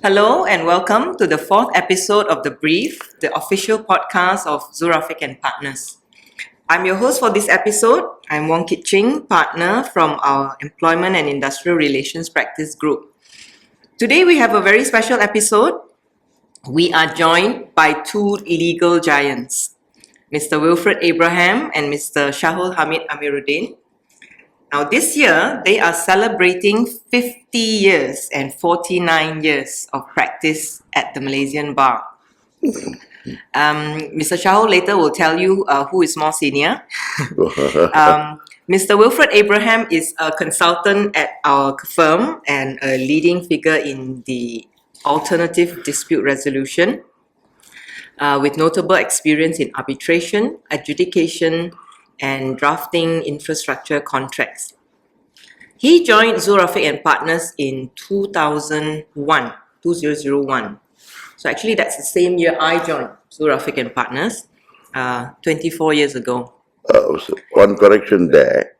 Hello and welcome to the fourth episode of The Brief, the official podcast of Zul Rafique and Partners. I'm your host for this episode. I'm Wong Kit Ching, partner from our Employment and Industrial Relations Practice Group. Today we have a very special episode. We are joined by two legal giants, Mr. Wilfred Abraham and Mr. Shahul Hameed Amirudin. Now this year, they are celebrating 50 years and 49 years of practice at the Malaysian Bar. Mr. Shahul later will tell you who is more senior. Mr. Wilfred Abraham is a consultant at our firm and a leading figure in the alternative dispute resolution with notable experience in arbitration, adjudication, and drafting infrastructure contracts. He joined Zul Rafique and Partners in 2001. So actually that's the same year I joined Zul Rafique and Partners, 24 years ago. So one correction there.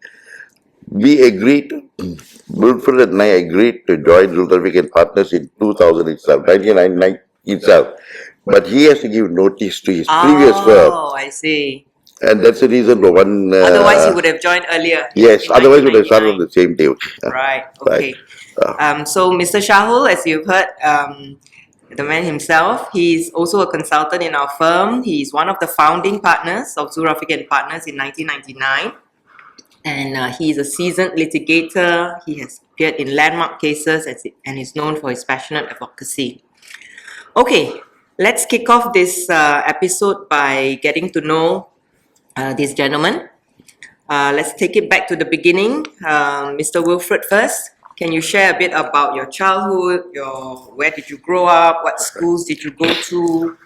We agreed, Wilfred and I agreed to join Zul Rafique and Partners in 2000 itself, 1999 itself. But he has to give notice to his previous firm. Oh, I see. And that's the reason for one... Otherwise, he would have joined earlier. Yes, otherwise would have started on the same day. Right, okay. So, Mr. Shahul, as you've heard, the man himself, he's also a consultant in our firm. He's one of the founding partners of Zul Rafique and Partners in 1999. And he's a seasoned litigator. He has appeared in landmark cases and is known for his passionate advocacy. Okay, let's kick off this episode by getting to know this gentleman. Let's take it back to the beginning. Mr. Wilfred first. Can you share a bit about your childhood? Where did you grow up? What schools did you go to?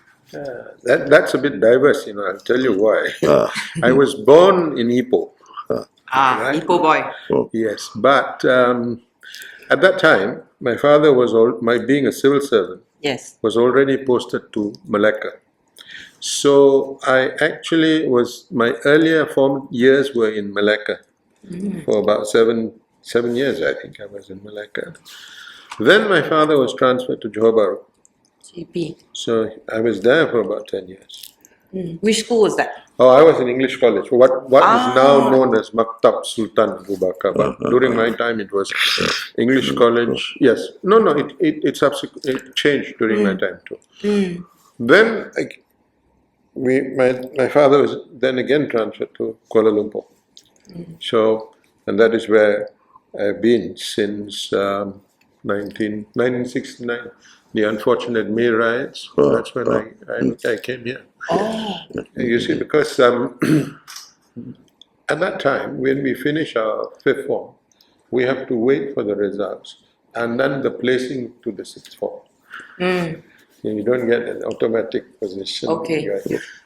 That's a bit diverse, I'll tell you why. I was born in Ipoh. Right? Ipoh boy. Yes, but at that time, my father being a civil servant, yes, was already posted to Malacca. So I actually my earlier form years were in Malacca for about seven years, I think I was in Malacca. Then my father was transferred to Johor Bahru. GP. So I was there for about 10 years. Which school was that? Oh, I was in English college. What is now known as Maktab Sultan Abu Bakar. But during my time, it was English college. Yes. No, it changed during my time too. Then my father was then again transferred to Kuala Lumpur. So, and that is where I've been since 1969. The unfortunate May riots. That's when I came here. You see, because at that time, when we finish our fifth form, we have to wait for the results and then the placing to the sixth form. You don't get an automatic position. Okay.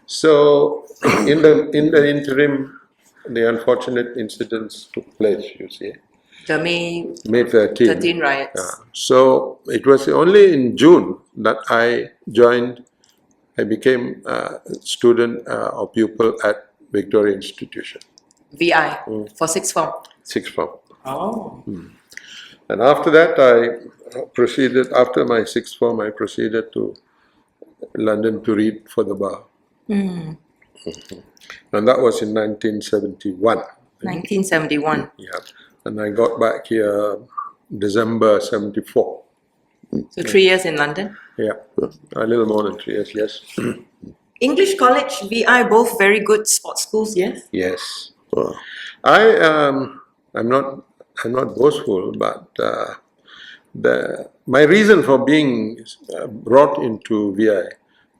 So, in the interim, the unfortunate incidents took place, you see. The May 13 riots. So it was only in June that I became a student or pupil at Victoria Institution. VI for sixth form. Sixth form. Oh. And after that, I proceeded, after my sixth form, I proceeded to London to read for the bar. And that was in 1971. 1971. Yeah. And I got back here December 74. So 3 years in London? Yeah, a little more than 3 years, yes. English College, VI, both very good sports schools, yes? Yes. I'm not boastful, but my reason for being brought into VI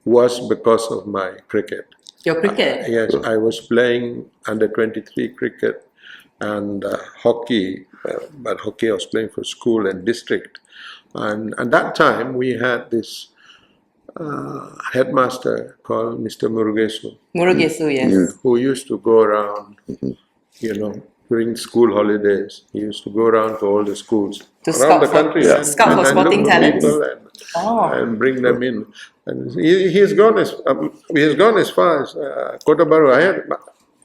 was because of my cricket. Your cricket? Yes, I was playing under 23 cricket and hockey, but hockey I was playing for school and district. And at that time, we had this headmaster called Mr. Murugesu. Murugesu, yes. Who used to go around, during school holidays. He used to go around to all the schools around the country and sporting talents. And bring them in. And he has gone as far as Kota Baru. I had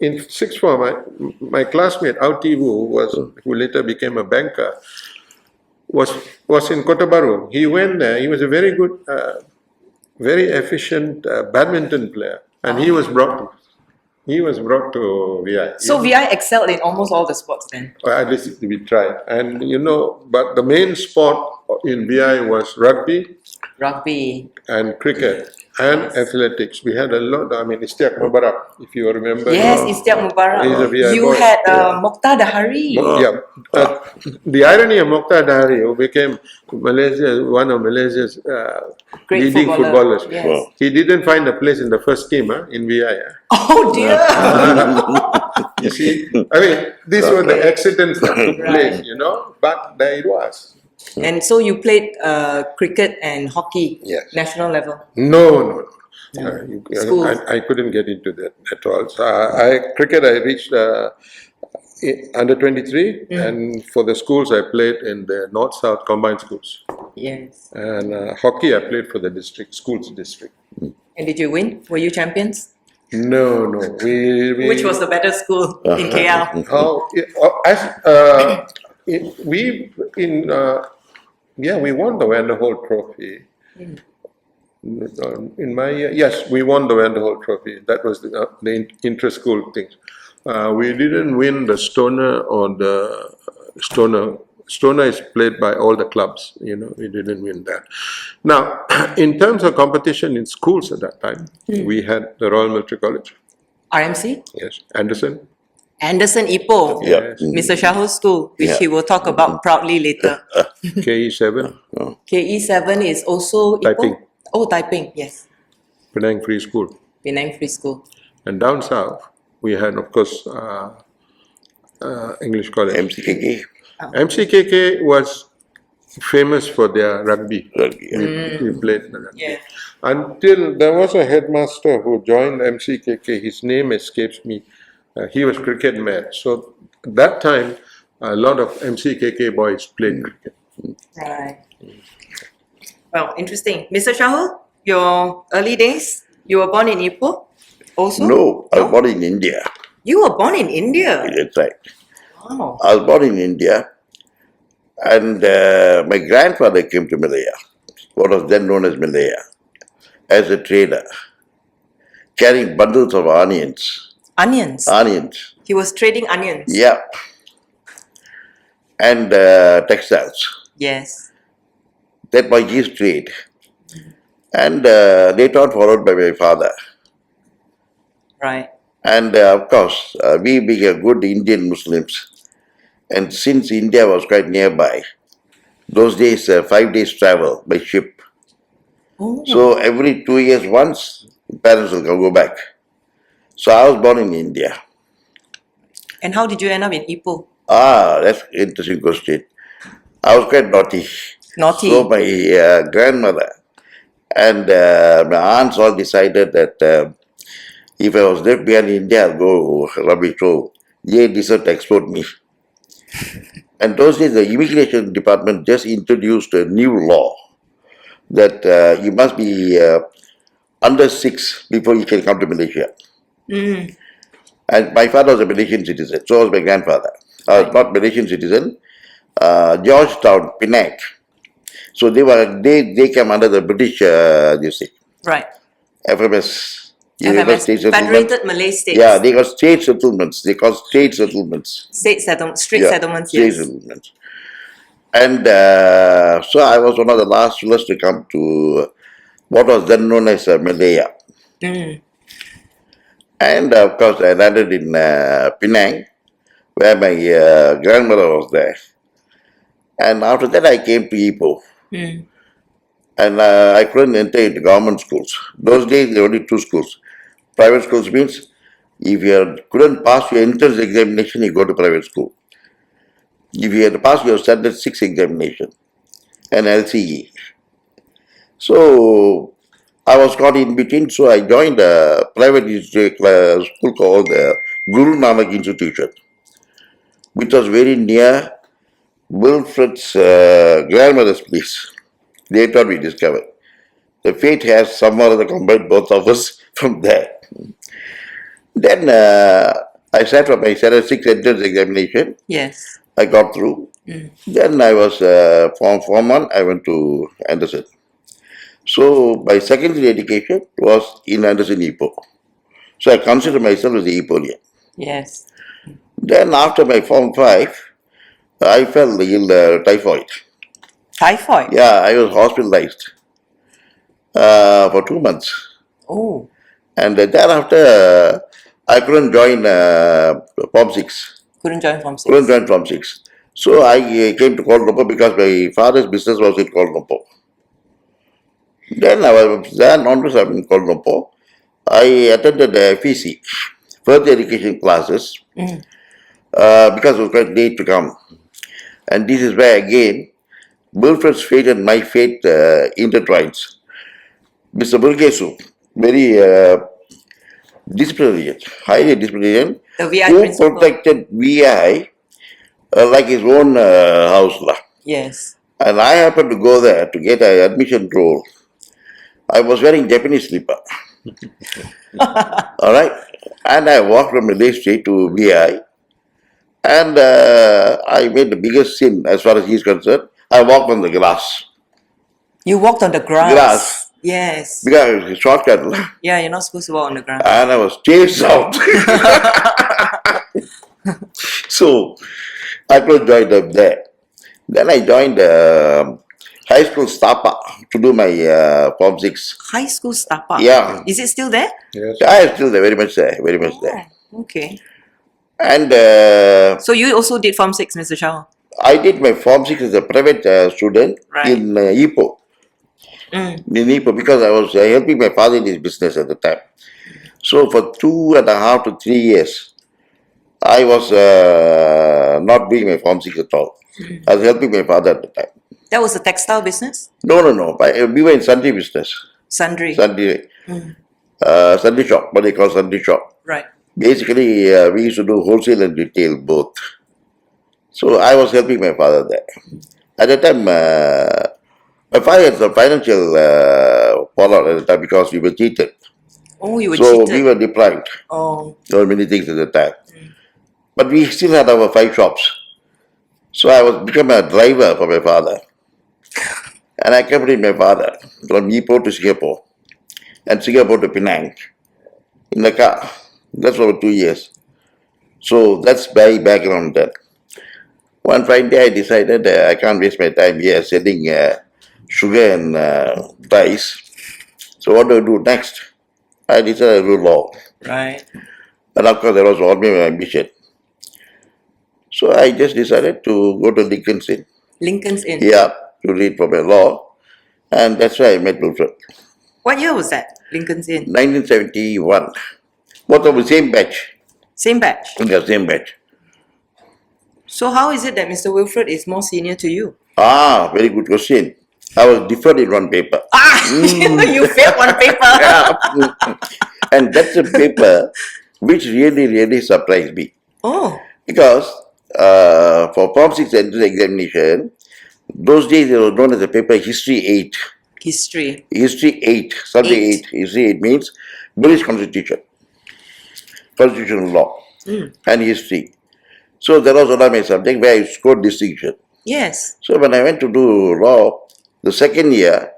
in sixth form, my classmate Auti, who later became a banker, was in Kota Baru. He went there. He was a very good, very efficient badminton player, and he was brought to VI. So VI excelled in almost all the sports then. At least we tried, and but the main sport in VI was rugby Rugby. and cricket and athletics. We had a lot. I mean, Istiak Mubarak, if you remember. Yes, Istiak Mubarak. He's a VI You boy. had Mokhtar Dahari. Yeah. The irony of Mokhtar Dahari, who became one of Malaysia's Great leading footballer. footballers, Yes. he didn't find a place in the first team in VI. Oh dear. You see, I mean, these were the accidents that took place, but there it was. And so you played cricket and hockey, Yes. national level. No. Schools. I couldn't get into that at all. So cricket, I reached under 23, and for the schools, I played in the North-South combined schools. Yes. And hockey, I played for the schools district. And did you win? Were you champions? No. We Which was the better school in KL? We won the Vanderholt Trophy. In my year, yes, we won the Vanderholt Trophy. That was the inter-school thing. We didn't win the Stoner or the Stoner. Stoner is played by all the clubs. We didn't win that. Now, in terms of competition in schools at that time, we had the Royal Military College. RMC? Yes, Anderson. Anderson Ipoh. Yeah. Mr. Shahul's school, which Yeah. he will talk about proudly later. KE7, KE7 is also Ipoh? Taiping. Oh, Taiping, yes. Penang Free School. Penang Free School. And down south, we had, of course, English College. MCKK. MCKK was famous for their rugby. We played the rugby. Yeah. Until there was a headmaster who joined MCKK, his name escapes me. He was cricket mad. So at that time, a lot of MCKK boys played cricket. Right. Well, interesting. Mr. Shahul, your early days, you were born in Ipoh also? No, I was born in India. You were born in India? That's right. Wow. I was born in India, and my grandfather came to Malaya, what was then known as Malaya, as a trader, carrying bundles of onions. Onions? Onions, He was trading onions? yeah, and textiles. Yes. That was his trade. And later on followed by my father. Right. And of course, we being good Indian Muslims, and since India was quite nearby, those days 5 days travel by ship. Oh. So every 2 years once, parents will go back. So I was born in India. And how did you end up in Ipoh? That's an interesting question. I was quite naughty. Naughty. So my grandmother and my aunts all decided that if I was left behind in India, I'll go rubbish. So they decided to export me. And those days, the immigration department just introduced a new law that you must be under 6 before you can come to Malaysia. And my father was a Malaysian citizen, so was my grandfather. I was not Malaysian citizen. Georgetown, Penang. So they came under the British, Right. FMS. FMS, State settlement. Federated Malay States. Yeah, they got state settlements. They call state settlements. State street Yeah, settlements, state yes. settlements. And so I was one of the last fellows to come to what was then known as Malaya. And of course, I landed in Penang, where my grandmother was there. And after that, I came to Ipoh. And I couldn't enter into government schools. Those days, there were only 2 schools. Private schools means if you couldn't pass your entrance examination, you go to private school. If you had to pass your standard 6 examination and LCE. So I was caught in between, so I joined a private school called the Guru Nanak Institution, which was very near Wilfred's grandmother's place. Later we discovered. The fate has somehow or other combined both of us from there. Then I sat for my standard 6 entrance examination. Yes. I got through. Then I was Form 1, I went to Anderson. So my secondary education was in Anderson Ipoh. So I consider myself as a Ipohian. Yes. Then after my Form 5, I fell ill typhoid. Typhoid? Yeah, I was hospitalized for 2 months. Oh. And thereafter, I couldn't join Form 6. Couldn't join Form 6. Couldn't join Form 6. So I came to Kuala Lumpur because my father's business was in Kuala Lumpur. Then I was then onwards I'm in Kuala Lumpur. I attended the FEC, further education classes, because it was quite late to come. And this is where again, Wilfred's fate and my fate intertwines. Mr. Burgesu, very disciplinarian, highly disciplinarian, The VI who principal. protected VI like his own house. Yes. And I happened to go there to get an admission roll. I was wearing Japanese slipper. All right. And I walked from Malay Street to VI. And I made the biggest sin as far as he's concerned. I walked on the grass. You walked on the grass. Grass. Yes. Because it was a shortcut. Yeah, you're not supposed to walk on the grass. And I was chased out. So I could join them there. Then I joined high school Stapa to do my Form 6. High school Stapa. Yeah. Is it still there? Yes. I am still there, very much there, very much there. Oh, okay. And So you also did Form 6, Mr. Shahul? I did my Form 6 as a private student Right. in Ipoh. In Ipoh, because I was helping my father in his business at the time. So for 2.5 to 3 years, I was not doing my Form 6 at all. I was helping my father at the time. That was a textile business? No. We were in sundry business. Sundry. Sundry shop, what they call sundry shop. Right. Basically, we used to do wholesale and retail both. So I was helping my father there. At the time, my father had some financial fallout at the time because we were cheated. Oh, you were So cheated. we were deprived. Oh. There were many things at the time. But we still had our 5 shops. So I was become a driver for my father. And I accompanied my father from Ipoh to Singapore and Singapore to Penang in the car. That's over 2 years. So that's my background then. One fine day I decided I can't waste my time here selling sugar and rice. So what do I do next? I decided to do law. Right. And of course that was always my ambition. So I just decided to go to Lincoln's Inn. Lincoln's Inn. Yeah, to read for my law. And that's why I met Wilfred. What year was that? Lincoln's Inn. 1971. Both of the same batch. Same batch. Yeah, same batch. So how is it that Mr. Wilfred is more senior to you? Very good question. I was deferred in one paper. You failed one paper. And that's a paper which really surprised me. Oh. Because for Form 6 entrance examination, those days it was known as the paper History 8. History. History 8, subject 8. History 8 means British Constitution, constitutional law, and history. So that was one of my subject where I scored distinction. Yes. So when I went to do law, the second year,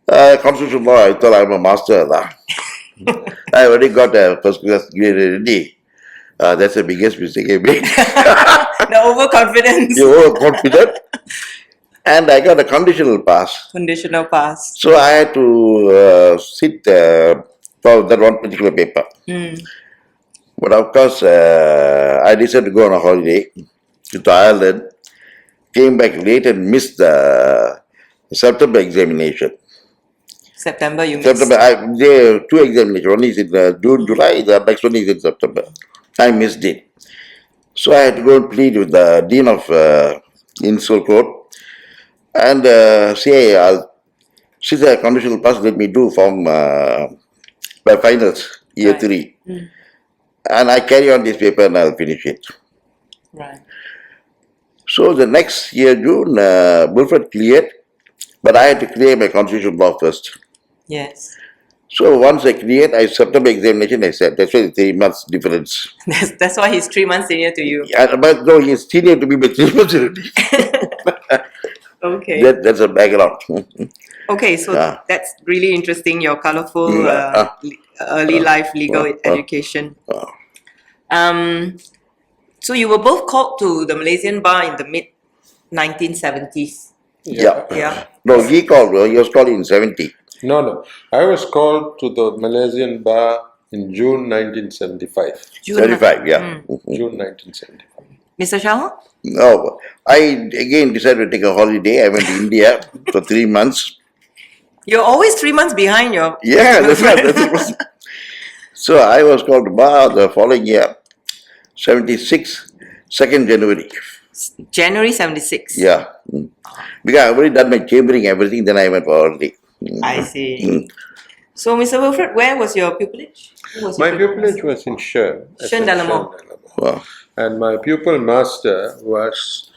constitutional law, I thought I'm a master. I already got a first class grade already. That's the biggest mistake I made. The overconfidence. You were confident. And I got a conditional pass. Conditional pass. So I had to sit for that one particular paper. But of course, I decided to go on a holiday to Ireland, came back late and missed the September examination. September, you missed. September, there are 2 examinations. One is in June, July, the next one is in September. I missed it. So I had to go and plead with the Dean of Insular Court and say, since I have conditional pass, let me do from my finals, year 3. And I carry on this paper and I'll finish it. Right. So the next year, June, Wilfred cleared, but I had to clear my constitutional law first. Yes. So once I cleared, I September examination, I said, that's why it's 3 months difference. That's why he's 3 months senior to you. Yeah, but no, he's senior to me by 3 months already. Okay. That's a background. Okay, so Yeah. that's really interesting, your colorful early life legal education. So you were both called to the Malaysian Bar in the mid 1970s. Yeah. Yeah. No, he was called in 70. No. I was called to the Malaysian Bar in June 1975. June 75, yeah. June 1975. Mr. Shahul? No, I again decided to take a holiday. I went to India for 3 months. You're always 3 months behind your. Yeah, that's right. So I was called to Bar the following year, 76, 2nd January. January 76. Yeah. Because I already done my chambering, everything, then I went for holiday. I see. So, Mr. Wilfred, where was your pupillage? Who was your My pupillage was in Shern. Shern Dalamo. Wow. And my pupil master was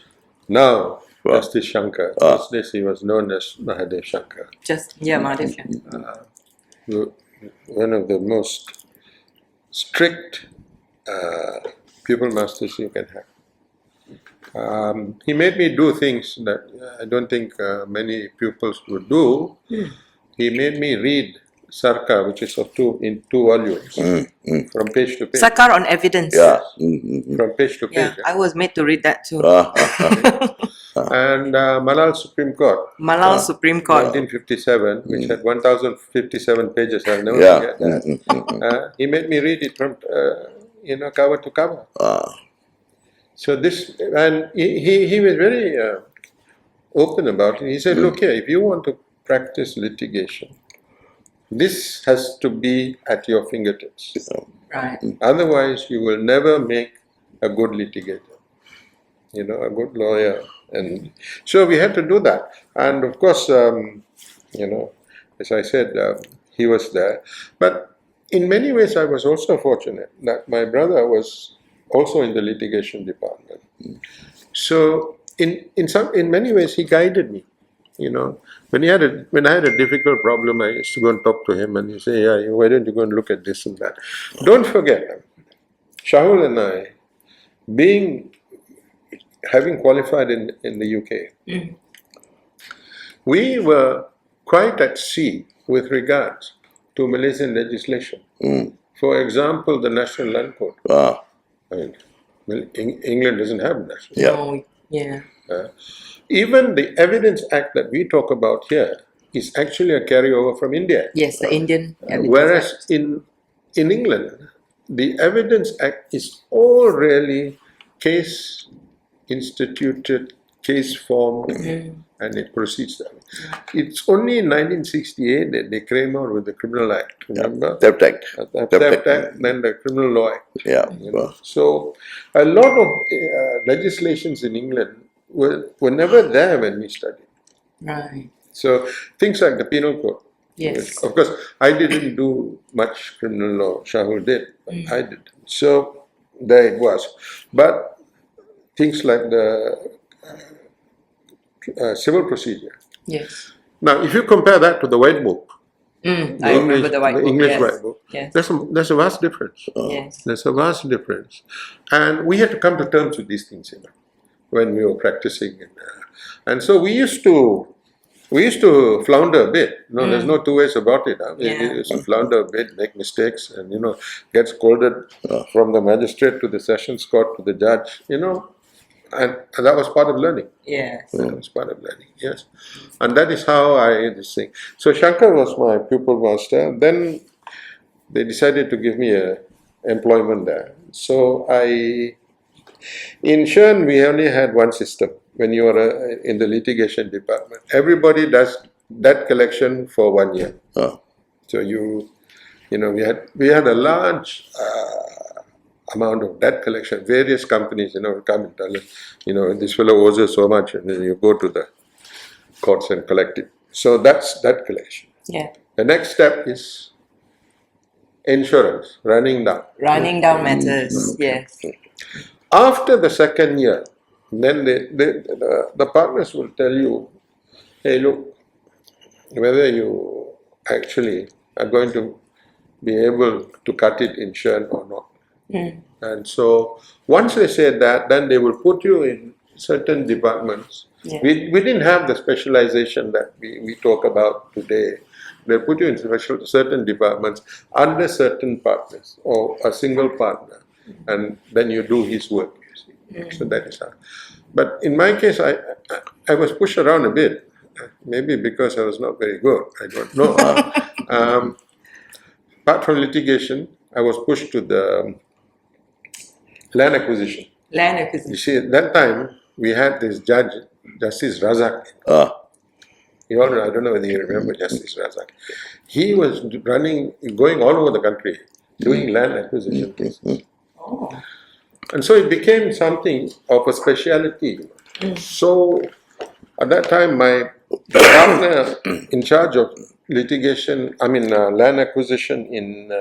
now Justice Shankar. These days he was known as Mahadev Shankar. Mahadev. One of the most strict pupil masters you can have. He made me do things that I don't think many pupils would do. He made me read Sarkar, which is in two volumes, from page to page. Sarkar on evidence. Yeah. From page to page. Yeah, I was made to read that too. And Malal Supreme Court. Malal Supreme Court. 1957, which had 1057 pages. I'll never forget that. He made me read it from cover to cover. So this, and he was very open about it. He said, look here, if you want to practice litigation, this has to be at your fingertips. Right. Otherwise, you will never make a good litigator, a good lawyer. And so we had to do that. And of course, as I said, he was there. But in many ways, I was also fortunate that my brother was also in the litigation department. So in many ways, he guided me. When I had a difficult problem, I used to go and talk to him, and he say, "Yeah, why don't you go and look at this and that?" Don't forget, Shahul and I, having qualified in the UK, we were quite at sea with regards to Malaysian legislation. For example, the National Land Court. England doesn't have national. Oh, yeah. Even the Evidence Act that we talk about here is actually a carryover from India. Yes, the Indian Evidence Whereas Act. in England, the Evidence Act is all really case instituted, case formed, and it proceeds that way. It's only in 1968 that they came out with the Criminal Act, remember? Theft Act. Theft Act, then the Criminal Law Act. Yeah. So a lot of legislations in England were never there when we studied. Right. So things like the Penal Code. Yes. Of course, I didn't do much criminal law. Shahul did, but I did. So there it was. But things like the civil procedure. Yes. Now, if you compare that to the White Book, I remember the White Book. English Yes. White Book, Yes. there's a vast difference. Yes. There's a vast difference, and we had to come to terms with these things, when we were practicing. And so we used to flounder a bit. There's no two ways about it. We used to flounder a bit, make mistakes, and get scolded from the magistrate to the sessions court to the judge. And that was part of learning. Yes. That was part of learning. Yes, and that is how I did this thing. So Shankar was my pupil master. Then they decided to give me a employment there. So in Shern, we only had one system. When you are in the litigation department, everybody does debt collection for 1 year. So we had a large amount of debt collection. Various companies, will come and tell us, this fellow owes us so much, and then you go to the courts and collect it. So that's debt collection. Yeah. The next step is insurance, running down. Running down matters. Yes. After the second year, then the partners will tell you, hey, look, whether you actually are going to be able to cut it in churn or not. And so once they say that, then they will put you in certain departments. Yeah. We didn't have the specialization that we talk about today. They put you in certain departments under certain partners or a single partner, and then you do his work. You see. So that is how. But in my case, I was pushed around a bit, maybe because I was not very good. I don't know. Apart from litigation, I was pushed to the land acquisition. Land You acquisition. see, at that time, we had this judge, Justice Razak. You all know, I don't know whether you remember Justice Razak. He was going all over the country, doing land acquisition cases. Oh. And so it became something of a speciality. So at that time, my partner in charge of land acquisition in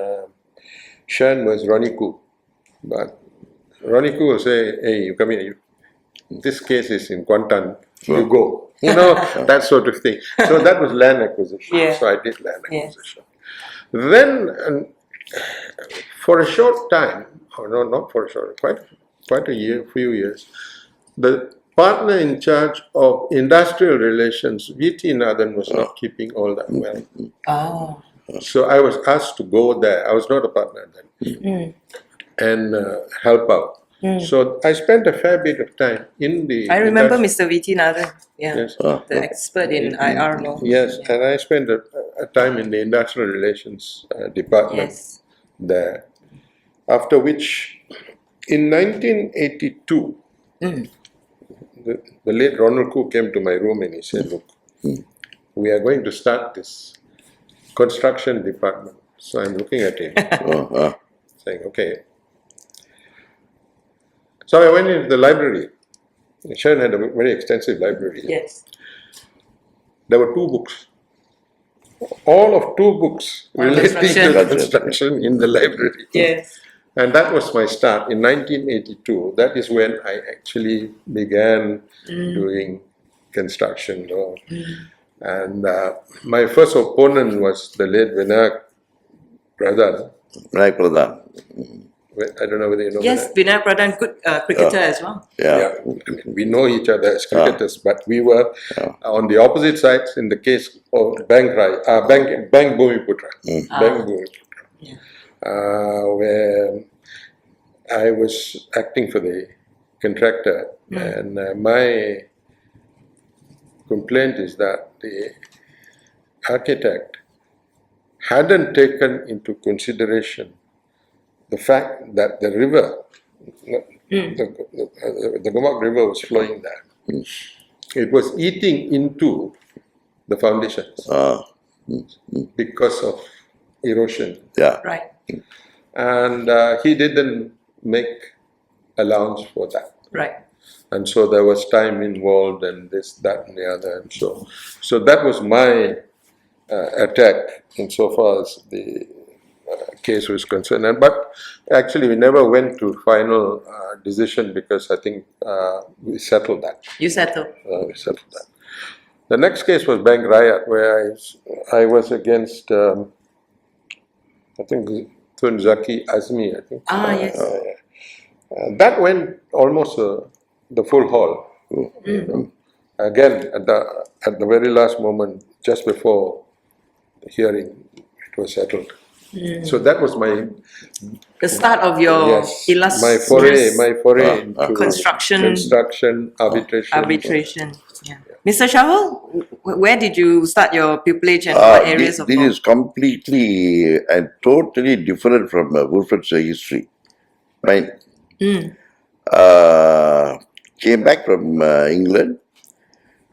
Shan was Ronnie Koo. But Ronnie Koo will say, hey, you come here, this case is in Kuantan, you go. You know, that sort of thing. So that was land acquisition. Yeah. So I did land acquisition. Then, for a short time, or no, not for a short, quite a year, few years, the partner in charge of industrial relations, V.T. Nathan, was not keeping all that well. Oh. So I was asked to go there. I was not a partner then, and help out. So I spent a fair bit of time in the. I remember Mr. V.T. Nathan. Yeah. Yes. The expert in IR law. Yes, and I spent a time in the industrial relations department there. After which, in 1982, the late Ronald Koo came to my room and he said, look, we are going to start this construction department. So I'm looking at him, saying, okay. So I went into the library. Sharon had a very extensive library. Yes. There were 2 books. All of 2 books On relating construction. to construction in the library. Yes. And that was my start in 1982. That is when I actually began doing construction law. And my first opponent was the late Vinayak Pradhan. Vinayak Pradhan. I don't know whether you know Yes, Vinay Pradhan, good cricketer as well. Yeah. I mean, we know each other as cricketers, but we were on the opposite sides in the case of Bank Bhumiputra. Bank Bhumiputra. Yeah. Where I was acting for the contractor, and my complaint is that the architect hadn't taken into consideration the fact that the river, the Gomak River was flowing there. It was eating into the foundations because of erosion. Yeah. Right. And he didn't make allowance for that. Right. And so there was time involved and this, that and the other. And so that was my attack insofar as the case was concerned. But actually we never went to final decision because I think we settled that. You settled. We settled that. The next case was Bank Riot, where I was against, I think, Tun Zaki Azmi, I think. Yes. That went almost the full haul. Again, at the very last moment, just before the hearing, it was settled. So that was The start of your illustrious my foray into construction arbitration. Arbitration. Yeah. Mr. Shahul, where did you start your pupillage and what areas of this law? is completely and totally different from Wilfred's history. Right? Came back from England.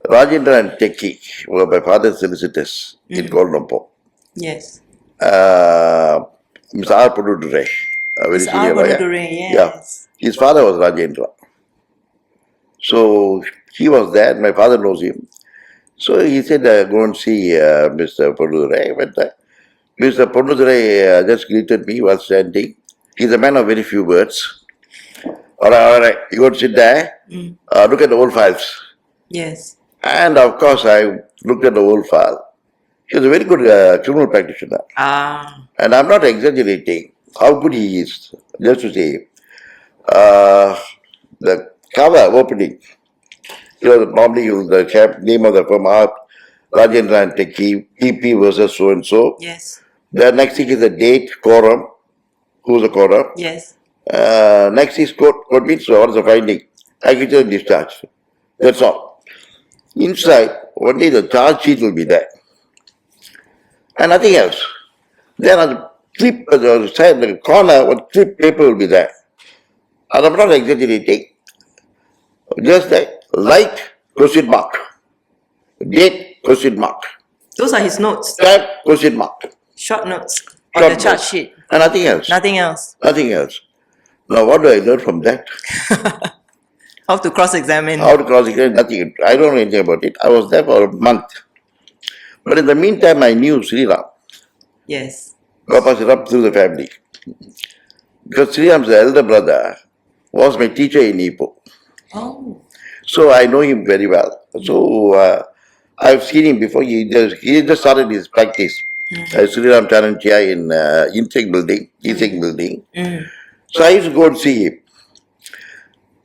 Rajendra and Teki were my father's solicitors in Kuala Lumpur. Yes. Mr. R. Pududurai, a very Mr. R. senior lawyer. Pududurai, yes. Yeah. His father was Rajendra. So he was there, my father knows him. So he said, go and see Mr. Pududurai. I went there. Mr. Pududurai just greeted me while standing. He's a man of very few words. All right, you go and sit there, look at the old files. Yes. And of course, I looked at the old file. He was a very good criminal practitioner. Ah, And I'm not exaggerating how good he is. Just to say, uh, the cover opening, normally the name of the firm are Rajendra and Techie, PP versus so and so. yes, The next thing is the date, quorum, who's the quorum. yes. Next is court means what is the finding? Acquittal and discharge. That's all. Inside, only the charge sheet will be there. And nothing else. Then on the clip, the side, the corner, one clip paper will be there. And I'm not exaggerating. Just that, like, question mark. Date, question mark. Those are his notes, Time, question mark. short notes on Short the charge notes. sheet. And nothing else. Nothing else. Nothing else. Now, what do I learn from that? How to cross-examine. How to cross-examine? Nothing. I don't know anything about it. I was there for a month. But in the meantime, I knew Sri Ram. Yes. God passed it up through the family. Because Sri Ram's elder brother was my teacher in Ipoh. Oh. So I know him very well. So I've seen him before. He just started his practice. Sri Ram Chanantia in Insect Building, Building. So I used to go and see him.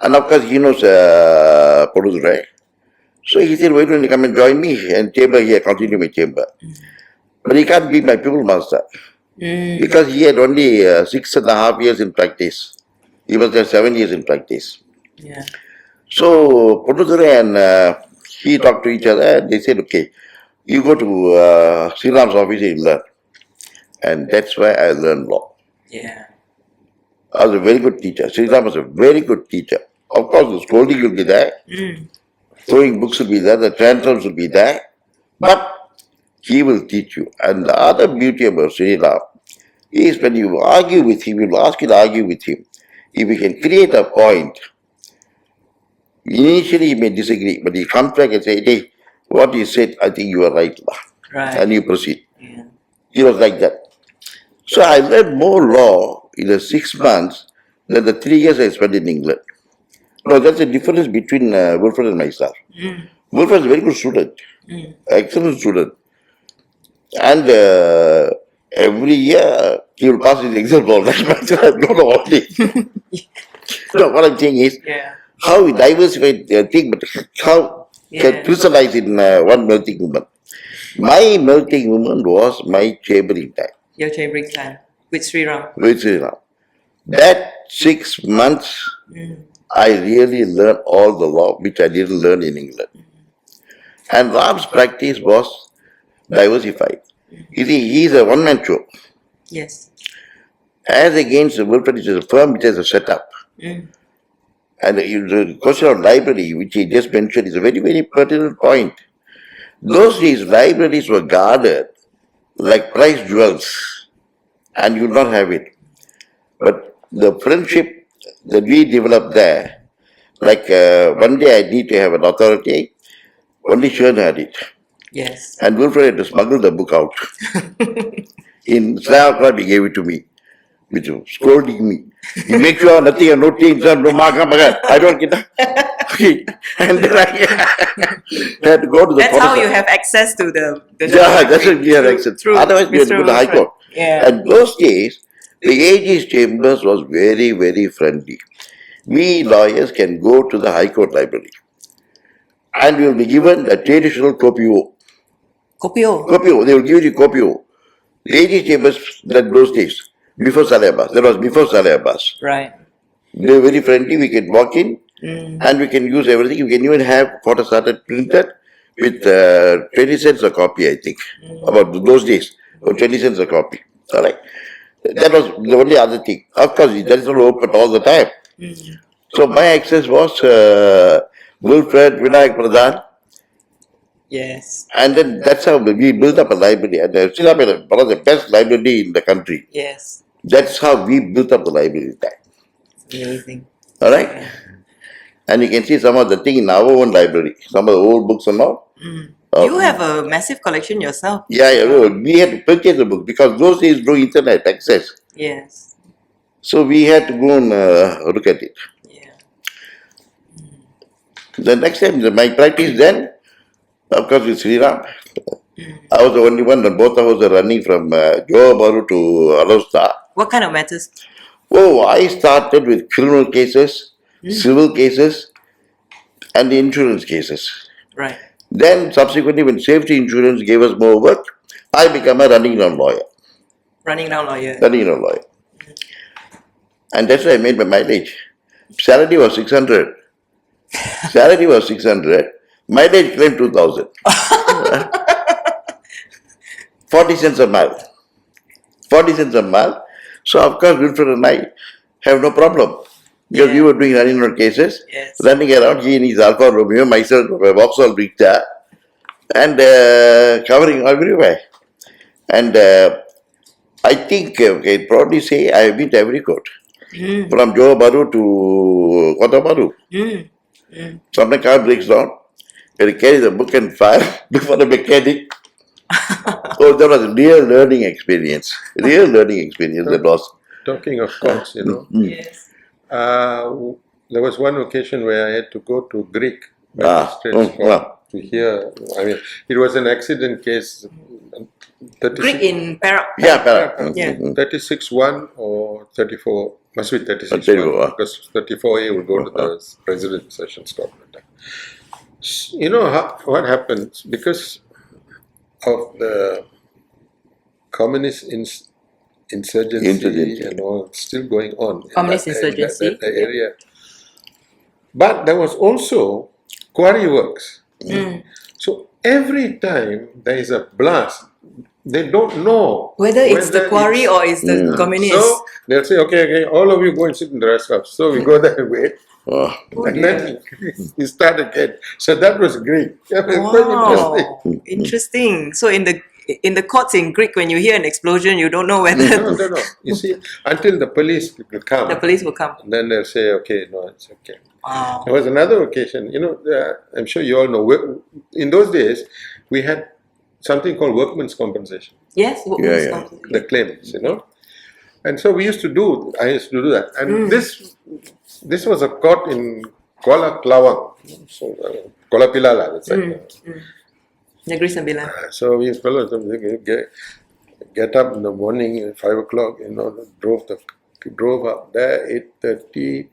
And of course, he knows Poduzure. So he said, why don't you come and join me and chamber here, continue my chamber. But he can't be my pupil master. Because he had only 6.5 years in practice. He was there 7 years in practice. Yeah. So Poduzure and he talked to each other and they said, okay, you go to Sri Ram's office and learn. And that's why I learned law. Yeah. I was a very good teacher. Sri Ram was a very good teacher. Of course, the scolding will be there. Throwing books will be there. The tantrums will be there. But he will teach you. And the other beauty about Sri Ram is when you argue with him, you will ask you to argue with him. If you can create a point, initially he may disagree, but he comes back and say, hey, what you said, I think you are right. Right. And you proceed. Yeah. He was like that. So I learned more law in the 6 months than the 3 years I spent in England. No, that's the difference between Wilfred and myself. Wilfred is a very good student, excellent student. And every year he will pass his exam all that. I don't know what it is. No, what I'm saying is Yeah. how we diversify thing, but how can crystallize in one melting woman. My melting woman was my chambering time. Your chambering time with Sri Ram. With Sri Ram. That 6 months, I really learned all the law which I didn't learn in England. And Ram's practice was diversified. You see, he is a one-man show. Yes. As against Wilfred, it is a firm which has a setup. And the question of library, which he just mentioned, is a very, very pertinent point. Those days, libraries were guarded like prized jewels, and you would not have it. But the friendship that we developed there, like one day I need to have an authority, only Shern had it. Yes. And Wilfred had to smuggle the book out. In Sri he gave it to me, which was scolding me. You make sure nothing, no things, no mark, I don't get that. And then I had to go to the That's how you have access to the yeah, that's what we have access. through Otherwise, we had to Mr. go to the High Court. Yeah. And those days, the AG's chambers was very, very friendly. We lawyers can go to the High Court library and we will be given a traditional copio. Kopio. Copio, they will give you copio. The AG's chambers that those days, before Saleh Abbas, that was before Saleh Abbas. Right. They were very friendly, we can walk in and we can use everything. You can even have photostarted printed with 20 cents a copy, I think, about those days, or 20 cents a copy. All right. That was the only other thing. Of course, that is not open all the time. So my access was Wilfred, Vinayak Pradhan, Yes. and then that's how we built up a library. And still have one of the best library in the country. Yes. That's how we built up the library there. Amazing. All right. And you can see some of the thing in our own library, some of the old books and all. You have a massive collection yourself. Yeah, we had to purchase the book because those days no internet access. Yes. So we had to go and look at it. Yeah. The next time, my practice then, of course, with Sri Ram, I was the only one, and both of us were running from Johor Bahru to Alausta. What kind of matters? Oh, I started with criminal cases, civil cases, and the insurance cases. Right. Then subsequently, when safety insurance gave us more work, I became a running down lawyer. Running down lawyer. Running down lawyer. And that's why I made my mileage. Salary was 600. Salary was 600. Mileage claimed 2000. 40 cents a mile. 40 cents a mile. So of course, Wilfred and I have no problem. Because we were doing running around cases, running around, he in his Alfa Romeo, myself, Vauxhall Victor, and covering everywhere. And I think, I can probably say I have been to every court. From Johor Bahru to Kota Bahru. Sometimes car breaks down, you carry the book and file before the mechanic. So that was a real learning experience. Real learning experience that was. Talking of courts, Yes. there was one occasion where I had to go to Greek magistrates court to hear. I mean, it was an accident case. 36, Greek in Perak. Yeah, Perak. Yeah. 36-1 or 34, must be 36-1, 34. because 34A will go to the President Sessions Court. You know what happens? Because of the communist insurgency and all still going on Communist in insurgency. that area. But there was also quarry works. So every time there is a blast, they don't know Whether it's the quarry or it's the communists. So they'll say, okay, all of you go and sit in the rest house. So we go there and wait. And then we start again. So that was great. Wow, interesting. So in the courts in Greek, when you hear an explosion, you don't know whether No. You see, until the police will come. the police will come. And then they'll say, okay, no, it's okay. Wow. There was another occasion, I'm sure you all know, in those days, we had something called workman's compensation. Yes. The claims, And so I used to do that. And this was a court in Kuala Kelawang. So, Kuala Pilala, that's Negeri Sembilan. So we fellows get up in the morning at 5 o'clock, drove up there, 8:30,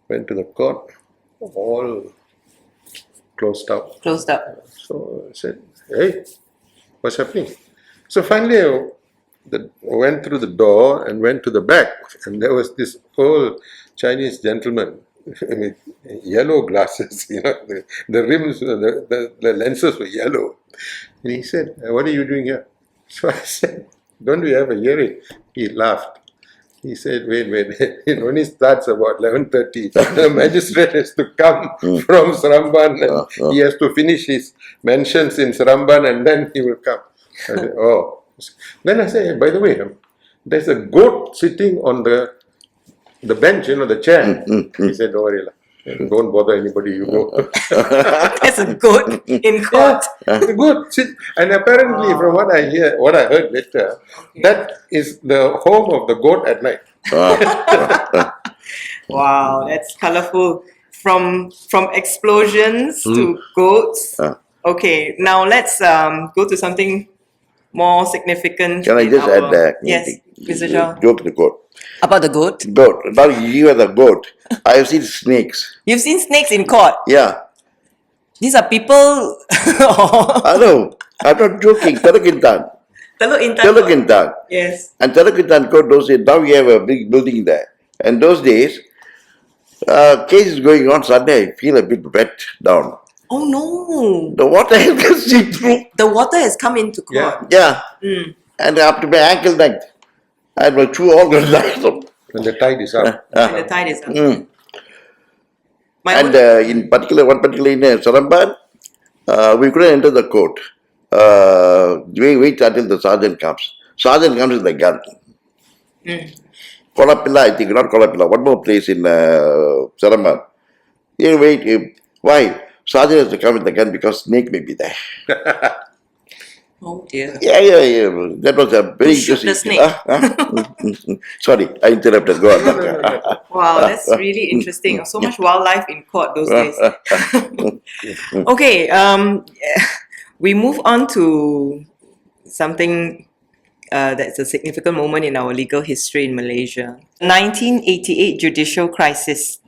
went to the court, all closed up. Closed up. So I said, hey, what's happening? So finally I went through the door and went to the back, and there was this old Chinese gentleman with yellow glasses, the rims, the lenses were yellow. And he said, what are you doing here? So I said, don't we have a hearing? He laughed. He said, wait, it only starts about 11:30. The magistrate has to come from Seramban and he has to finish his mentions in Seramban and then he will come. I said, oh. Then I said, by the way, there's a goat sitting on the bench, the chair. He said, don't worry, don't bother anybody, you go. There's a goat in court. The goat and apparently from what I heard later, that is the home of the goat at night. Wow, that's colorful. From explosions to goats. Okay, now let's go to something more significant. Can I just add that? Yes, Mr. Shah. Joke the goat. About the goat? Goat. Now you are the goat. I have seen snakes. You've seen snakes in court? Yeah. These are people. I know. I'm not joking. Teluk Intan. Teluk Intan. Yes. And Teluk Intan court, those days, now we have a big building there. And those days, case is going on, suddenly I feel a bit wet down. Oh no. The water has seep through. The water has come into court. Yeah. And up to my ankle length. I will chew all the light. And the tide is up. And the tide is up. In one particular in Seramban, we couldn't enter the court. We wait until the sergeant comes. Sergeant comes with the gun. Kolapilla, I think, not Kolapilla, one more place in Seramban. You wait. Why? Sergeant has to come with the gun because snake may be there. Oh dear. Yeah. That was a very interesting. The snake. Sorry, I interrupted. Go on. Wow, that's really interesting. So much wildlife in court those days. Okay. We move on to something that's a significant moment in our legal history in Malaysia. 1988 Judicial Crisis.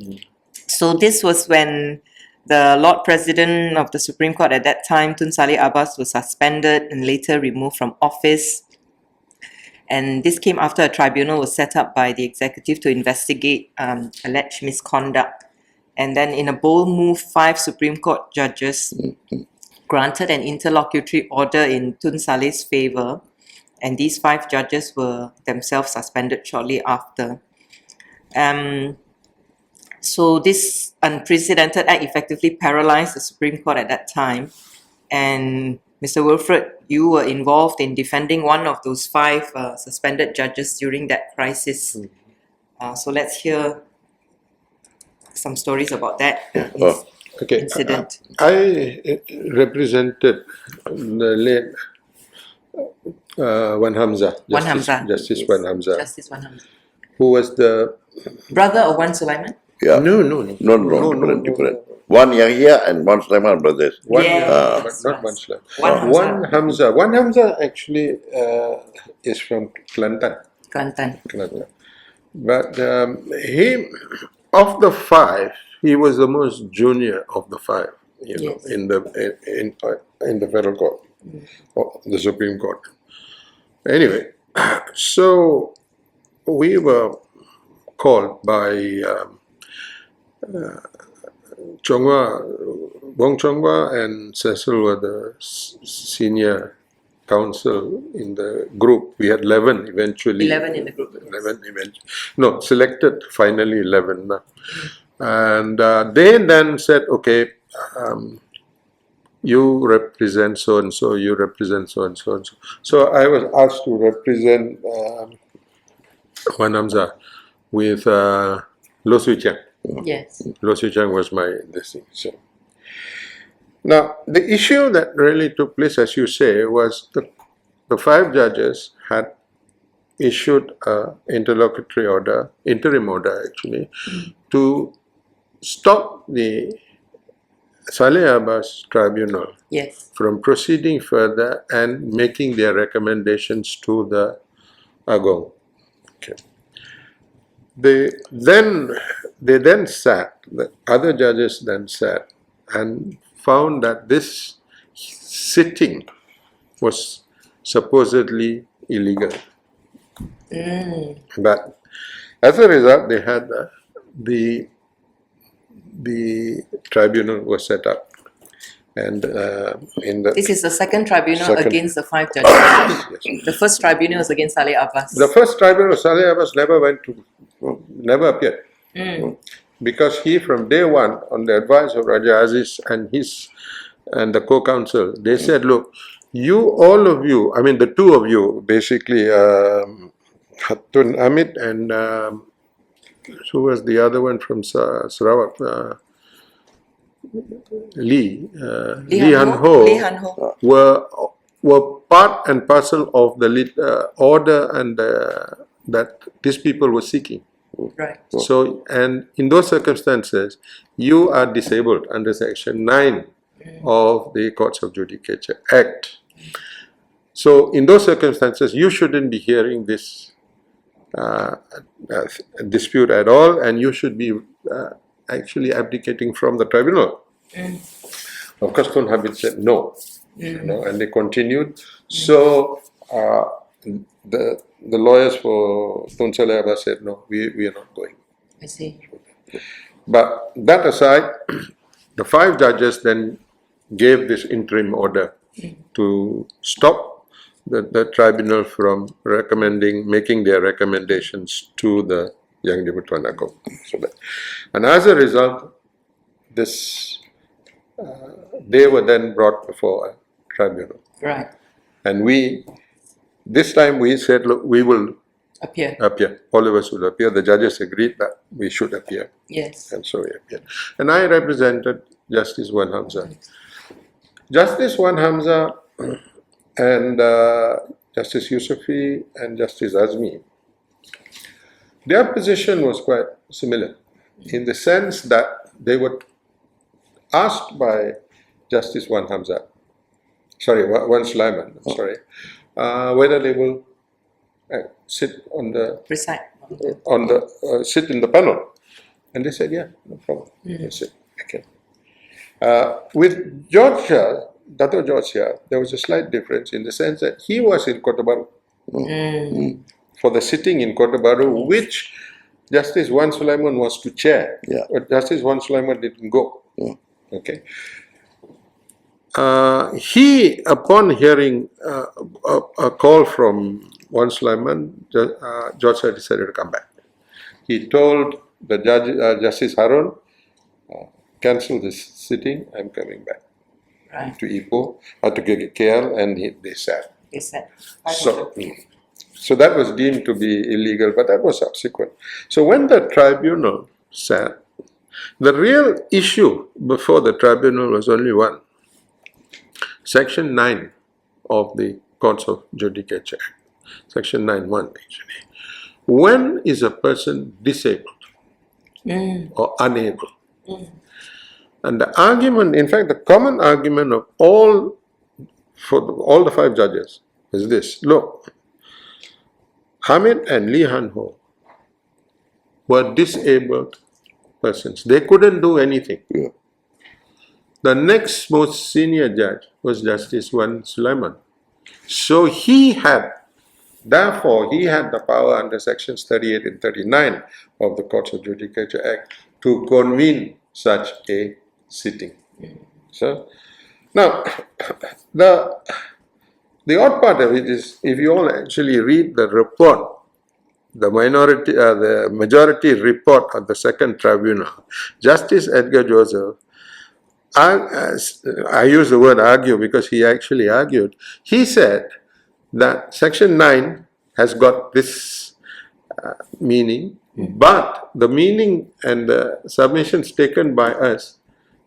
So this was when the Lord President of the Supreme Court at that time, Tun Saleh Abbas, was suspended and later removed from office. And this came after a tribunal was set up by the executive to investigate alleged misconduct. And then in a bold move, 5 Supreme Court judges granted an interlocutory order in Tun Saleh's favour. And these 5 judges were themselves suspended shortly after. So this unprecedented act effectively paralysed the Supreme Court at that time. And Mr. Wilfred, you were involved in defending one of those 5 suspended judges during that crisis. So let's hear some stories about that incident. I represented the late Wan Hamzah, Justice Wan Hamzah, Justice Wan Hamzah. who was the Brother of Wan Sulaiman? Yeah. no, Different. One Yahya and one Sulaiman brothers. One, Yes, but not one Sulaiman. Wan One Hamzah. One Hamzah actually is from Kelantan. Kelantan. But he, of the 5, he was the most junior of the 5. You know, Yes. in the federal court, or the Supreme Court. Anyway, so we were called by Wong Chonghua and Cecil were the senior counsel in the group. We had 11 eventually. 11 in the group. 11 eventually. No, selected finally 11. And they then said, okay, you represent so and so, you represent so and so and so. So I was asked to represent Wan Hamzah with Lo Sui Chiang. Yes. Lo Sui Chiang was my thing. So now the issue that really took place, as you say, was the 5 judges had issued an interlocutory order, interim order actually, to stop the Saleh Abbas tribunal Yes. from proceeding further and making their recommendations to the Agong. Okay. They then sat, the other judges then sat and found that this sitting was supposedly illegal. But as a result, they had the tribunal was set up, and in the This is the second tribunal Second. against the 5 judges. The first tribunal was against Saleh Abbas. the first tribunal, Saleh Abbas never appeared, because he from day one, on the advice of Raja Aziz and the co-counsel, they said, look, all of you, I mean the 2 of you, basically Tun Amit and who was the other one from Sarawak? Lee Han Ho, Lee Han Ho. were part and parcel of the order and that these people were seeking. Right. So, and in those circumstances, you are disabled under Section 9 of the Courts of Judicature Act. So, in those circumstances, you shouldn't be hearing this dispute at all, and you should be actually abdicating from the tribunal. Of course, Tun Habib said no, and they continued. So the lawyers for Tun Saleh Abbas said no, we are not going. I see. But that aside, the 5 judges then gave this interim order to stop the tribunal from making their recommendations to the Yang di-Pertuan Agong. And as a result, they were then brought before a tribunal. Right. And this time we said, look, we will Appear. All of us will appear. The judges agreed that we should appear. Yes. And so we appeared. And I represented Justice Wan Hamzah. Justice Wan Hamzah and Justice Yusufi and Justice Azmi, their position was quite similar in the sense that they were asked by Justice Wan Hamzah one Sulaiman, I'm sorry, whether they will sit on the Recite. sit in the panel, and they said, yeah, no problem. They said, okay. With Georgia, Dato Georgia, there was a slight difference in the sense that he was in Kota Baru for the sitting in Kota Baru, which Justice Wan Sulaiman was to chair, but Justice Wan Sulaiman didn't go. Okay. He, upon hearing a call from Wan Sulaiman, Georgia decided to come back. He told the judge, Justice Harun, cancel this sitting, I'm coming back to Ipoh, to KL, and they sat. They said. So that was deemed to be illegal, but that was subsequent. So when the tribunal sat, the real issue before the tribunal was only one. Section 9 of the Courts of Judicature Act, Section 9(1) actually. When is a person disabled or unable? And the argument, in fact, the common argument of all the 5 judges is this: look, Hamid and Lee Han Ho were disabled persons. They couldn't do anything. The next most senior judge was Justice Wan Sulaiman. So therefore, he had the power under Sections 38 and 39 of the Courts of Judicature Act to convene such a sitting. So, now, the odd part of it is, if you all actually read the report, the majority report of the second tribunal, Justice Edgar Joseph, I use the word argue because he actually argued. He said that Section 9 has got this meaning, but the meaning and the submissions taken by us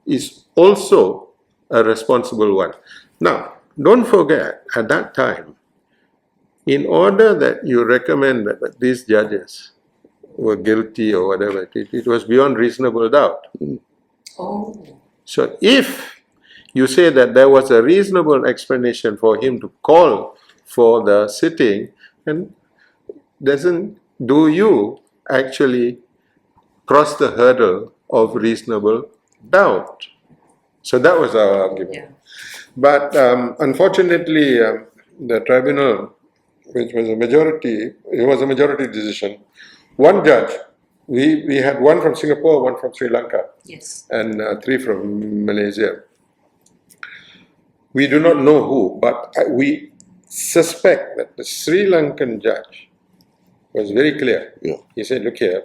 is also a responsible one. Now, don't forget, at that time, in order that you recommend that these judges were guilty or whatever, it was beyond reasonable doubt. So if you say that there was a reasonable explanation for him to call for the sitting, and do you actually cross the hurdle of reasonable doubt? So that was our argument. But unfortunately, the tribunal, which was a majority, it was a majority decision. One judge, we had one from Singapore, one from Sri Lanka, and 3 from Malaysia. We do not know who, but we suspect that the Sri Lankan judge was very clear. He said, look here,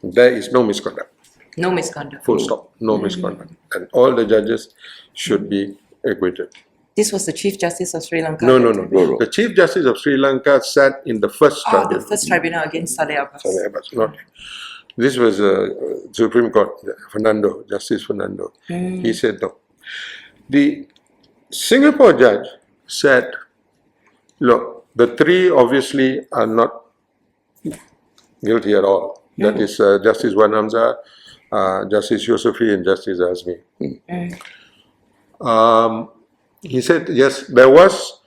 there is no misconduct. No misconduct. Full stop. No misconduct. And all the judges should be acquitted. This was the Chief Justice of Sri Lanka? No. The Chief Justice of Sri Lanka sat in the first tribunal. The first tribunal against Saleh Abbas. Saleh Abbas, not. This was Supreme Court, Justice Fernando. He said no. The Singapore judge said, look, the 3 obviously are not guilty at all. That is Justice Wan Hamzah, Justice Yosefi, and Justice Azmi. He said, yes, there was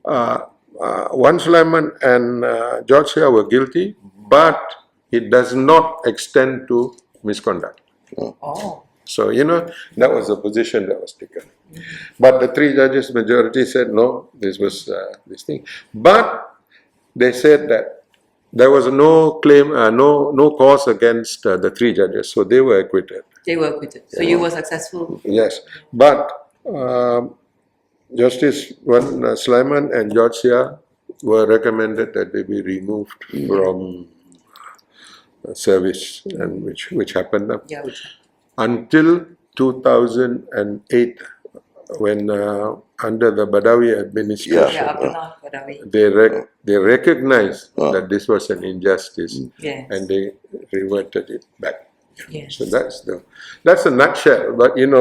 Wan Sulaiman and Georgia were guilty, but it does not extend to misconduct. So, that was the position that was taken. But the 3 judges majority said, no, this was this thing. But they said that there was no claim, no cause against the 3 judges, so they were acquitted. They were acquitted. So you were successful? Yes. But Justice Wan Sulaiman and Georgia were recommended that they be removed from service, and which happened until 2008, when under the Badawi administration, they recognized that this was an injustice, and they reverted it back. So that's a nutshell. But you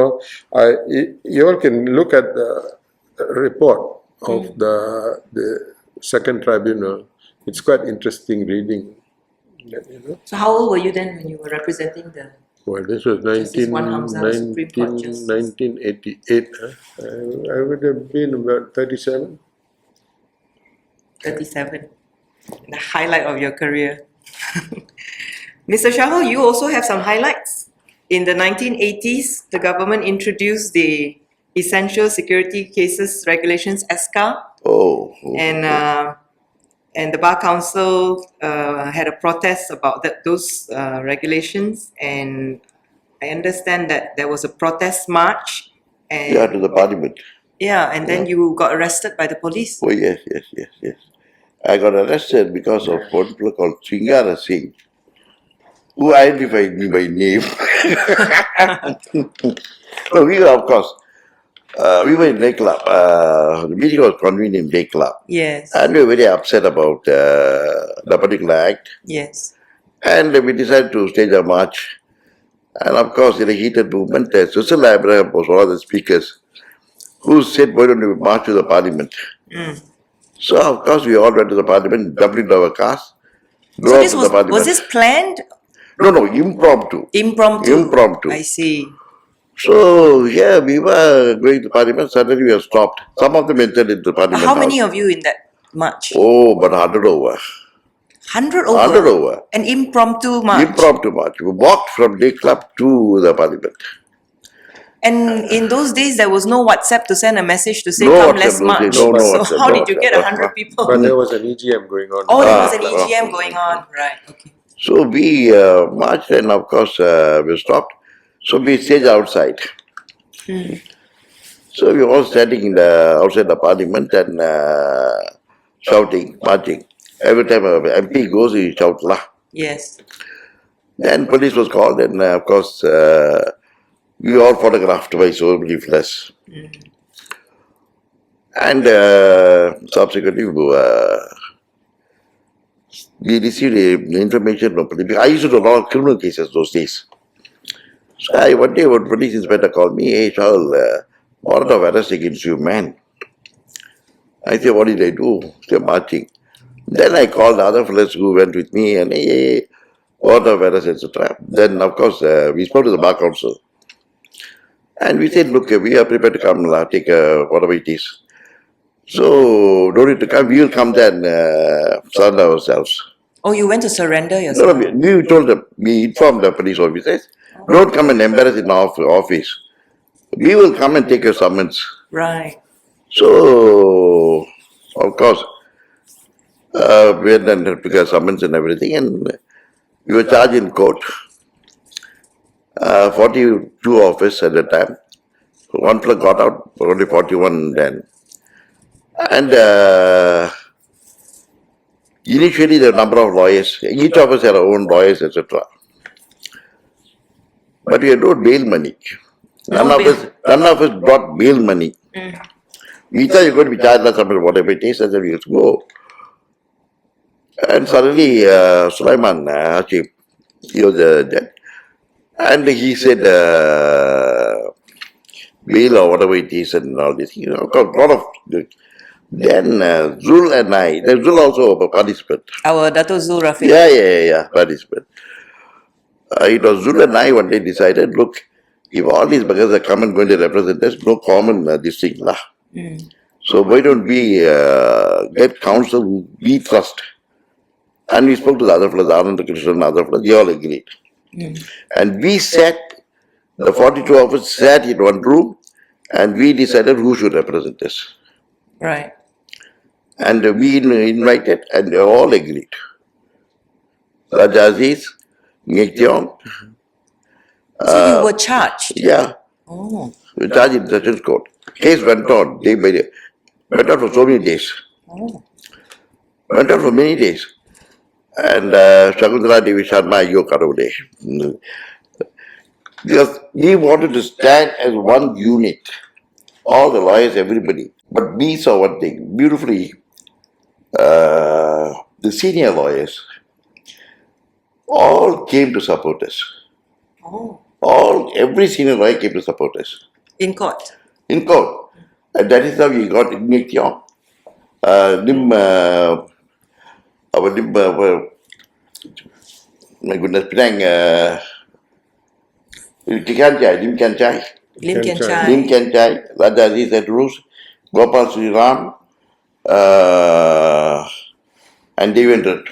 all can look at the report of the second tribunal. It's quite interesting reading. So how old were you then when you were representing the Well, this was Justice Wan Hamzah, Supreme Court Justice. 1988. I would have been about 37. 37. The highlight of your career. Mr. Shahul, you also have some highlights. In the 1980s, the government introduced the Essential Security Cases Regulations, ESCAR, Oh. and the Bar Council had a protest about those regulations, and I understand that there was a protest march. And Yeah, to the parliament. yeah, and then you got arrested by the police. Oh, yes. I got arrested because of one fellow called Chingara Singh, who identified me by name. So we were, of course, we were in day club. The meeting was convened in day club. Yes. And we were very upset about the particular act. Yes. And we decided to stage a march. And of course, in a heated movement, Zul Abraham was one of the speakers who said, why don't we march to the parliament? So, of course, we all went to the parliament, jumped into our cars, So drove this to the parliament. was this planned? No, impromptu. Impromptu. I see. So, yeah, we were going to parliament, suddenly we were stopped. Some of them entered into parliament. How many house. of you in that march? Oh, but 100 over. 100 over? 100 over. An impromptu march? Impromptu march. We walked from day club to the parliament. And in those days, there was no WhatsApp to send a message to say, No come, WhatsApp, let's no march. thing, no So WhatsApp, how no did you get WhatsApp. 100 people? But there was an EGM going on. Oh, there was an Ah, EGM going on. Right, okay. So we marched and of course we stopped. So we staged outside. So we were all standing in outside the parliament and shouting, marching. Every time an MP goes, he shouts, lah. Yes. Then police was called and of course we were all photographed by so many flash. And subsequently we received information from police. I used to do a lot of criminal cases those days. So one day one police inspector called me, hey Shahul, warrant of arrest against you, man. I said, what did I do? They're marching. Then I called the other fellows who went with me and hey, warrant of arrest, etc. Then of course we spoke to the Bar Council. And we said, look, we are prepared to come, take whatever it is. So, don't need to come, we will come there and surrender ourselves. Oh, you went to surrender No, yourself? we told them, we informed the police officers, don't come and embarrass in our office. We will come and take your summons. Right. So, of course, we had done took our summons and everything, and we were charged in court. 42 of us at the time. One fellow got out, only 41 then. And initially there were a number of lawyers. Each of us had our own lawyers, etc. But we had no bail money. None of us brought bail money. We thought you're going to be charged like something, whatever it is, and then we had to go. And suddenly Sulaiman Hashim, he was dead. And he said, bail or whatever it is and all this, a lot of. Then Zul and I, Zul also a participant. Our Dato' Zul Rafique. Yeah, participant. It was Zul and I one day decided, look, if all these buggers are going to represent us, no common this thing lah. So why don't we get counsel who we trust? And we spoke to the other fellows, Anand Krishnan and other fellows, they all agreed. And we sat, the 42 of us sat in one room and we decided who should represent us. Right. And we invited and they all agreed. Raja Aziz, Ngek Tiong. So you were charged? Yeah. Oh. We were charged in Sessions Court. Case went on day by day. Went on for so many days. Oh. Went on for many days. And Shakuntala Devi Sharma, you Karavade. Because we wanted to stand as one unit. All the lawyers, everybody. But we saw one thing, beautifully, the senior lawyers all came to support us. Oh. Every senior lawyer came to support us. In court? In court. And that is how we got Ngek Tiong. My goodness, Penang, Lim Kian Chai. Lim Kian Chai. Lim Chai. Kian Chai, Raja Aziz at Rus, Gopal Sri Ram, and Devendra.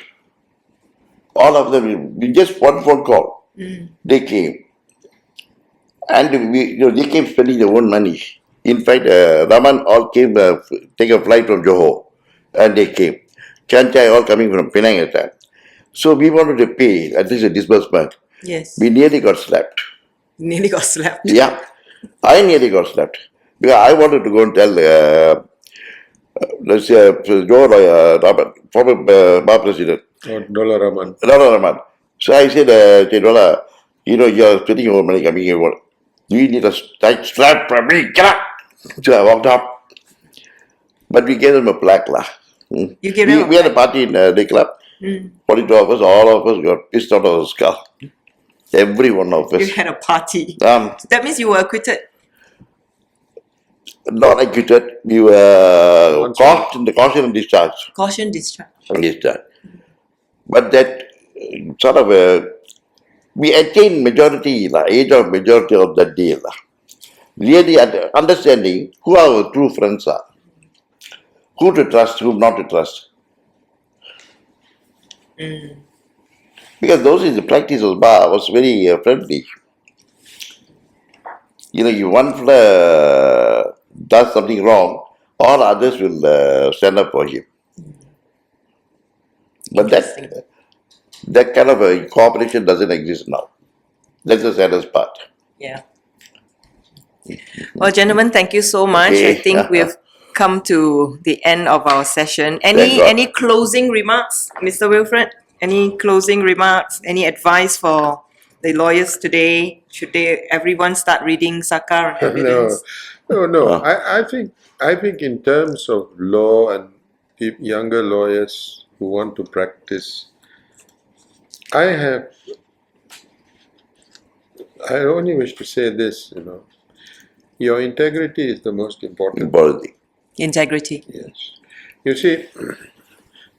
All of them, we just one phone call. They came. And they came spending their own money. In fact, Raman all came, take a flight from Johor, and they came. Kian Chai all coming from Penang at that time. So we wanted to pay, at least a disbursement. Yes. We nearly got slapped. Nearly got slapped. Yeah, I nearly got slapped. Because I wanted to go and tell, let's say, Johor, former Bar President, Or Dollar Rahman. Rahman. So I said, Dola, you're spending your own money coming here. You need a tight slap from me. Get up. So I walked up. But we gave them a plaque. You gave them a We had a party in the club. 42 of us, all of us got pissed out of the skull. Every one of us. You had a party. Um, That means you were acquitted. Not acquitted. We were caught in the caution and discharge. Caution discharge. But that sort of we attained majority, age of majority of that day. Really understanding who our true friends are. Who to trust, whom not to trust. Because those in the practice of bar was very friendly. If one does something wrong, all others will stand up for him. But that kind of a cooperation doesn't exist now. That's the saddest part. Yeah. Well, gentlemen, thank you so much. Okay. I think we've come to the end of our session. Thank God. Any closing remarks, Mr. Wilfred? Any closing remarks? Any advice for the lawyers today? Should everyone start reading Sakar and evidence? No. I think in terms of law and younger lawyers who want to practice, I only wish to say this, your integrity is the most important. Integrity. Yes. You see,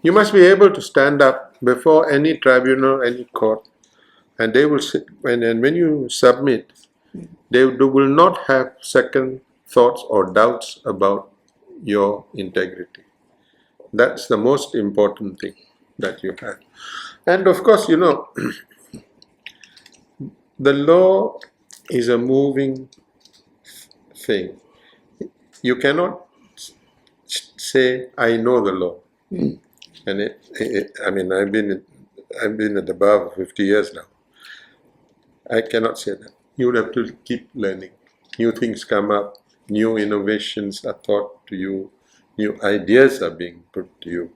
you must be able to stand up before any tribunal, any court, and they will sit, and when you submit, they will not have second thoughts or doubts about your integrity. That's the most important thing that you have. And of course, the law is a moving thing. You cannot say, I know the law. And I've been at the bar for 50 years now. I cannot say that. You would have to keep learning. New things come up, new innovations are taught to you, new ideas are being put to you.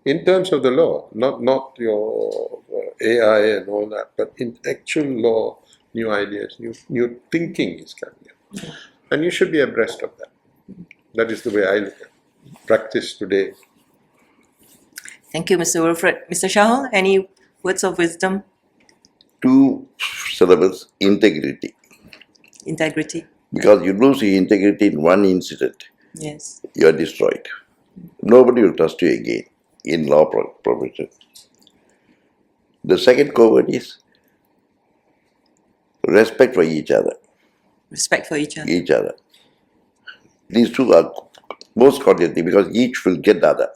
In terms of the law, not your AI and all that, but in actual law, new ideas, new thinking is coming up. And you should be abreast of that. That is the way I look at it. Practice today. Thank you, Mr. Wilfred. Mr. Shahul, any words of wisdom? 2 syllables, integrity. Integrity. Because you lose your integrity in one incident, Yes. you are destroyed. Nobody will trust you again in law profession. The second code is respect for each other. Respect for each other. These two are most cordial things because each will get the other.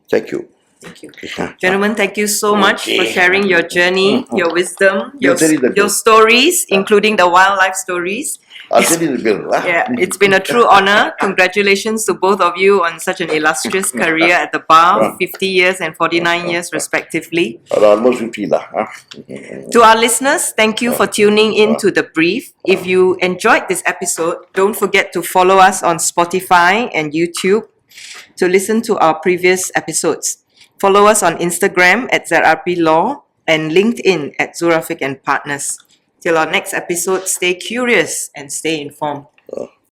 Thank you. Thank you. Gentlemen, thank you so much for sharing your journey, your wisdom, your stories, including the wildlife stories. I'll send you the bill. Yeah, it's been a true honor. Congratulations to both of you on such an illustrious career at the bar, 50 years and 49 years respectively. Almost 50 lah. To our listeners, thank you for tuning in to The Brief. If you enjoyed this episode, don't forget to follow us on Spotify and YouTube to listen to our previous episodes. Follow us on Instagram at ZRP Law and LinkedIn at Zul Rafique and Partners. Till our next episode, stay curious and stay informed.